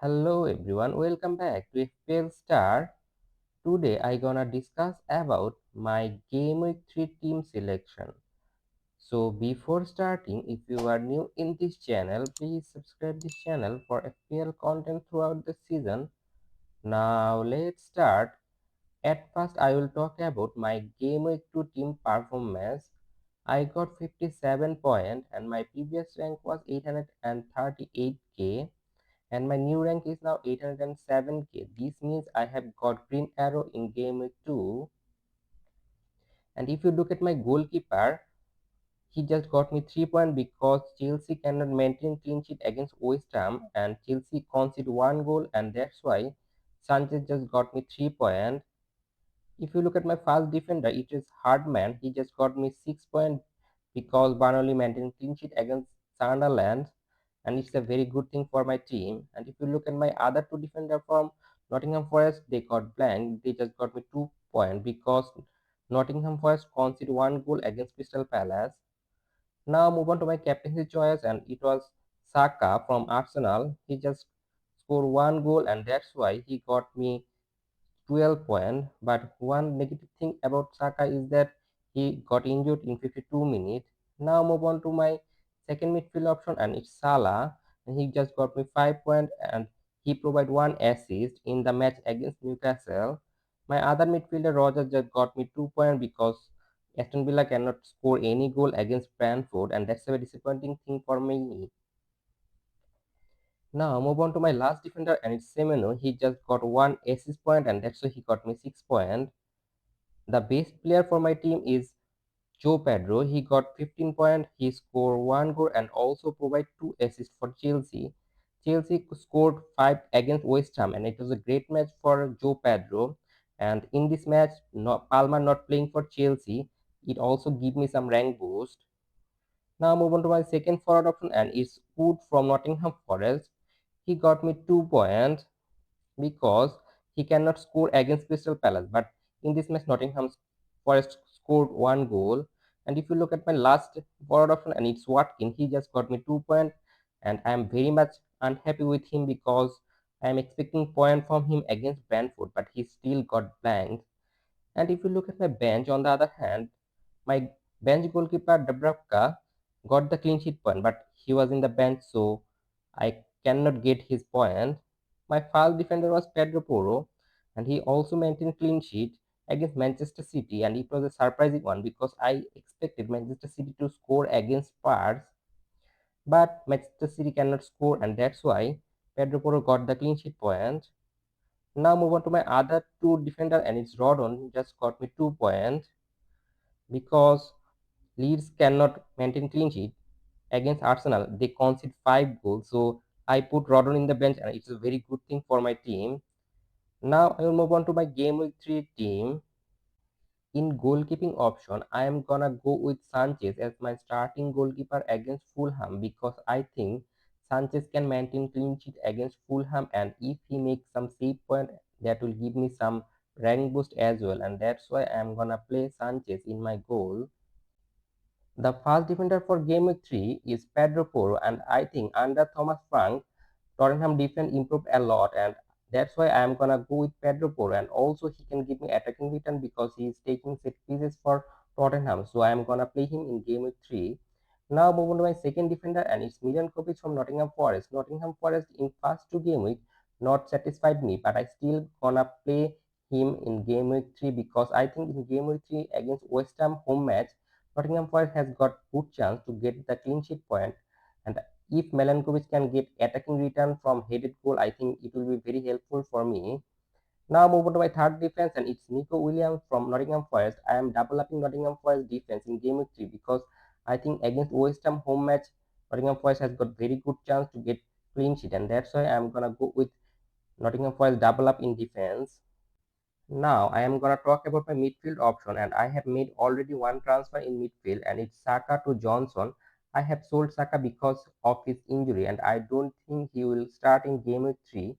Hello everyone, welcome back to FPL STAR. Today I gonna discuss about my Game Week 3 team selection. So before starting, if you are new in this channel, please subscribe this channel for FPL content throughout the season. Now let's start. At first I will talk about my Game Week 2 team performance. I got 57 points and my previous rank was 838k and my new rank is now 807k. This means I have got green arrow in game week 2. And if you look at my goalkeeper, he just got me 3 points because Chelsea cannot maintain clean sheet against West Ham and Chelsea conceded 1 goal, and that's why Sanchez just got me 3 points. If you look at my first defender, it is Hardman. He just got me 6 points because Burnley maintained clean sheet against Sunderland, and it's a very good thing for my team. And if you look at my other two defender from Nottingham Forest, they got blank. They just got me 2 points because Nottingham Forest conceded 1 goal against Crystal Palace. Now move on to my captaincy choice, and it was Saka from Arsenal. He just scored 1 goal, and that's why he got me 12 points. But one negative thing about Saka is that he got injured in 52 minutes. Now move on to my second midfield option, and it's Salah, and he just got me 5 points and he provided 1 assist in the match against Newcastle. My other midfielder Roger just got me 2 points because Aston Villa cannot score any goal against Brentford, and that's a very disappointing thing for me. Now move on to my last defender, and it's Semeno. He just got 1 assist point and that's why he got me 6 points. The best player for my team is Joe Pedro. He got 15 points. He scored 1 goal and also provided 2 assists for Chelsea. Chelsea scored 5 against West Ham, and it was a great match for Joe Pedro. And in this match, Palmer not playing for Chelsea, it also gave me some rank boost. Now move on to my second forward option, and it's Wood from Nottingham Forest. He got me 2 points because he cannot score against Crystal Palace. But in this match, Nottingham Forest scored 1 goal. And if you look at my last forward option, and it's Watkins, he just got me 2 points, and I am very much unhappy with him because I am expecting point from him against Brentford, but he still got blanked. And if you look at my bench, on the other hand, my bench goalkeeper Dubravka got the clean sheet point, but he was in the bench, so I cannot get his point. My first defender was Pedro Porro, and he also maintained clean sheet against Manchester City, and it was a surprising one because I expected Manchester City to score against Spurs, but Manchester City cannot score, and that's why Pedro Porro got the clean sheet point. Now move on to my other two defender, and it's Rodon, who just got me 2 points because Leeds cannot maintain clean sheet against Arsenal. They concede 5 goals. So I put Rodon in the bench, and it's a very good thing for my team. Now I will move on to my game week 3 team. In goalkeeping option, I am gonna go with Sanchez as my starting goalkeeper against Fulham because I think Sanchez can maintain clean sheet against Fulham, and if he makes some save point, that will give me some rank boost as well, and that's why I am gonna play Sanchez in my goal. The first defender for game week 3 is Pedro Porro, and I think under Thomas Frank, Tottenham defense improved a lot, and that's why I am gonna go with Pedro Porro, and also he can give me attacking return because he is taking set pieces for Tottenham. So I am gonna play him in game week 3. Now move on to my second defender, and it's Milan from Nottingham Forest. Nottingham Forest in first two game week not satisfied me, but I still gonna play him in game week 3 because I think in game week 3 against West Ham home match, Nottingham Forest has got good chance to get the clean sheet point, and if Milankovic can get attacking return from headed goal, I think it will be very helpful for me. Now move on to my third defense, and it's Nico Williams from Nottingham Forest. I am developing Nottingham Forest defense in game week 3 because I think against West Ham home match, Nottingham Forest has got very good chance to get clean sheet, and that's why I'm gonna go with Nottingham Forest double up in defense. Now I am gonna talk about my midfield option, and I have made already one transfer in midfield, and it's Saka to Johnson. I have sold Saka because of his injury, and I don't think he will start in game week 3.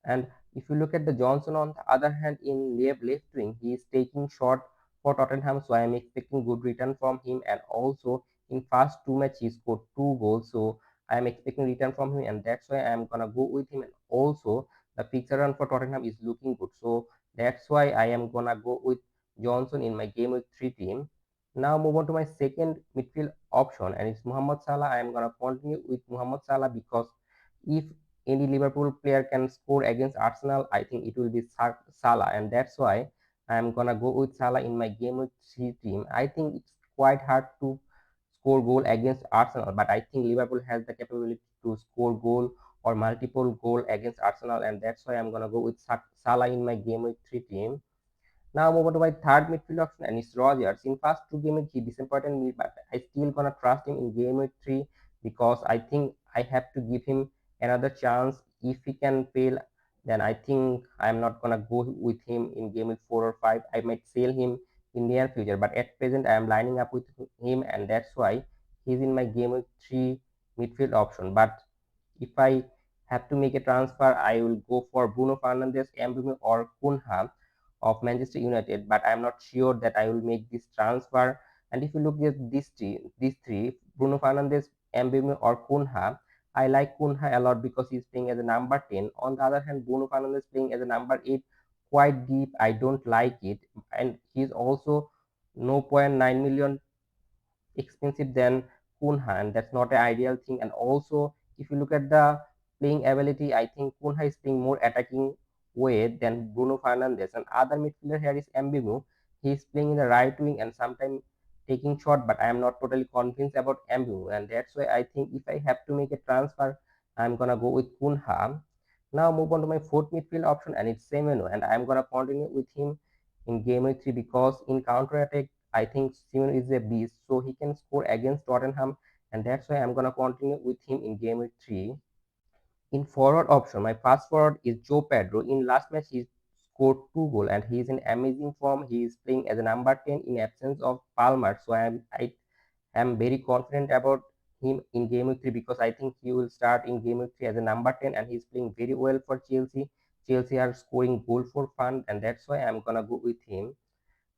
And if you look at the Johnson on the other hand in left wing, he is taking shot for Tottenham, so I am expecting good return from him. And also in first two matches he scored 2 goals, so I am expecting return from him, and that's why I am gonna go with him. And also the fixture run for Tottenham is looking good, so that's why I am gonna go with Johnson in my game week 3 team. Now move on to my second midfield option, and it's Mohamed Salah. I am gonna continue with Mohamed Salah because if any Liverpool player can score against Arsenal, I think it will be Salah, and that's why I'm gonna go with Salah in my game with 3 team. I think it's quite hard to score goal against Arsenal, but I think Liverpool has the capability to score goal or multiple goal against Arsenal, and that's why I'm gonna go with Salah in my game with 3 team. Now move on to my third midfield option, and it's Rodgers. In first two games he disappointed me, but I still gonna trust him in game week 3 because I think I have to give him another chance. If he can fail, then I think I'm not gonna go with him in game week 4 or 5. I might sell him in near future, but at present I am lining up with him, and that's why he's in my game week 3 midfield option. But if I have to make a transfer, I will go for Bruno Fernandes, Mbeumo, or Cunha of Manchester United. But I'm not sure that I will make this transfer. And if you look at these three, Bruno Fernandes, Mbeumo, or Cunha, I like Cunha a lot because he's playing as a number 10. On the other hand, Bruno Fernandes playing as a number 8, quite deep. I don't like it, and he's also no point 9 million expensive than Cunha, and that's not an ideal thing. And also, if you look at the playing ability, I think Cunha is playing more attacking way than Bruno Fernandes. And other midfielder here is Mbeumo. He's playing in the right wing and sometimes taking shot, but I am not totally convinced about Mbeumo, and that's why I think if I have to make a transfer, I'm gonna go with Cunha. Now move on to my fourth midfield option, and it's Semenyo, and I'm gonna continue with him in game week 3 because in counter attack I think Simon is a beast, so he can score against Tottenham, and that's why I'm gonna continue with him in game week 3. In forward option, my fast forward is Joe Pedro. In last match, he scored 2 goals, and he is in amazing form. He is playing as a number 10 in absence of Palmer, so I am very confident about him in game week 3 because I think he will start in game week 3 as a number 10, and he's playing very well for Chelsea. Chelsea are scoring goal for fun, and that's why I'm gonna go with him.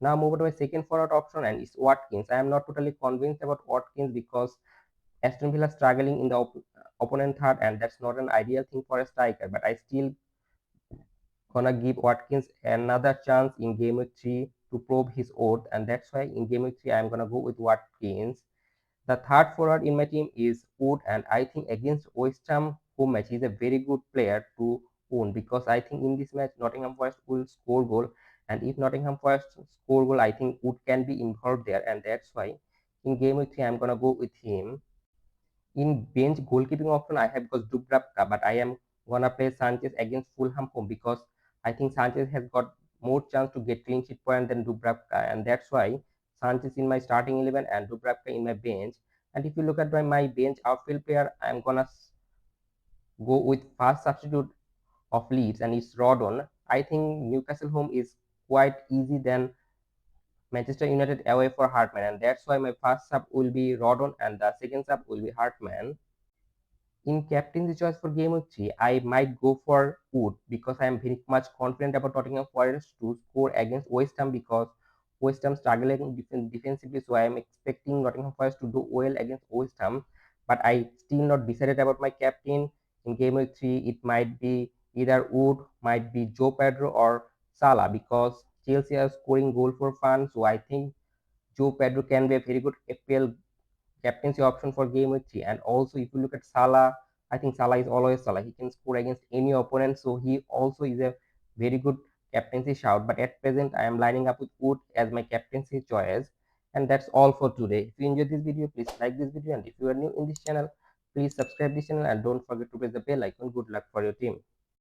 Now move on to my second forward option, and it's Watkins. I am not totally convinced about Watkins because Aston Villa struggling in the opponent third, and that's not an ideal thing for a striker. But I still gonna give Watkins another chance in game week 3 to prove his worth, and that's why in game week 3 I'm gonna go with Watkins. The third forward in my team is Wood, and I think against West Ham home match, he's a very good player to own because I think in this match Nottingham Forest will score goal, and if Nottingham Forest score goal, I think Wood can be involved there, and that's why in game week 3 I'm gonna go with him. In bench goalkeeping option, I have got Dubravka, but I am gonna play Sanchez against Fulham home because I think Sanchez has got more chance to get clean sheet point than Dubravka, and that's why Sanchez in my starting 11 and Dubravka in my bench. And if you look at my bench outfield player, I'm gonna go with first substitute of Leeds, and it's Rodon. I think Newcastle home is quite easy than Manchester United away for Hartman, and that's why my first sub will be Rodon and the second sub will be Hartman. In captaincy choice for game week 3, I might go for Wood because I am very much confident about Nottingham Forest to score against West Ham because West Ham struggling defensively. So I am expecting Nottingham Forest to do well against West Ham. But I still not decided about my captain in game week 3. It might be either Wood, might be Joe Pedro or Salah because Chelsea are scoring goal for fun. So I think Joe Pedro can be a very good FPL captaincy option for game week 3. And also, if you look at Salah, I think Salah is always Salah. He can score against any opponent, so he also is a very good captaincy shout. But at present, I am lining up with Wood as my captaincy choice. And that's all for today. If you enjoyed this video, please like this video. And if you are new in this channel, please subscribe this channel and don't forget to press the bell icon. Good luck for your team.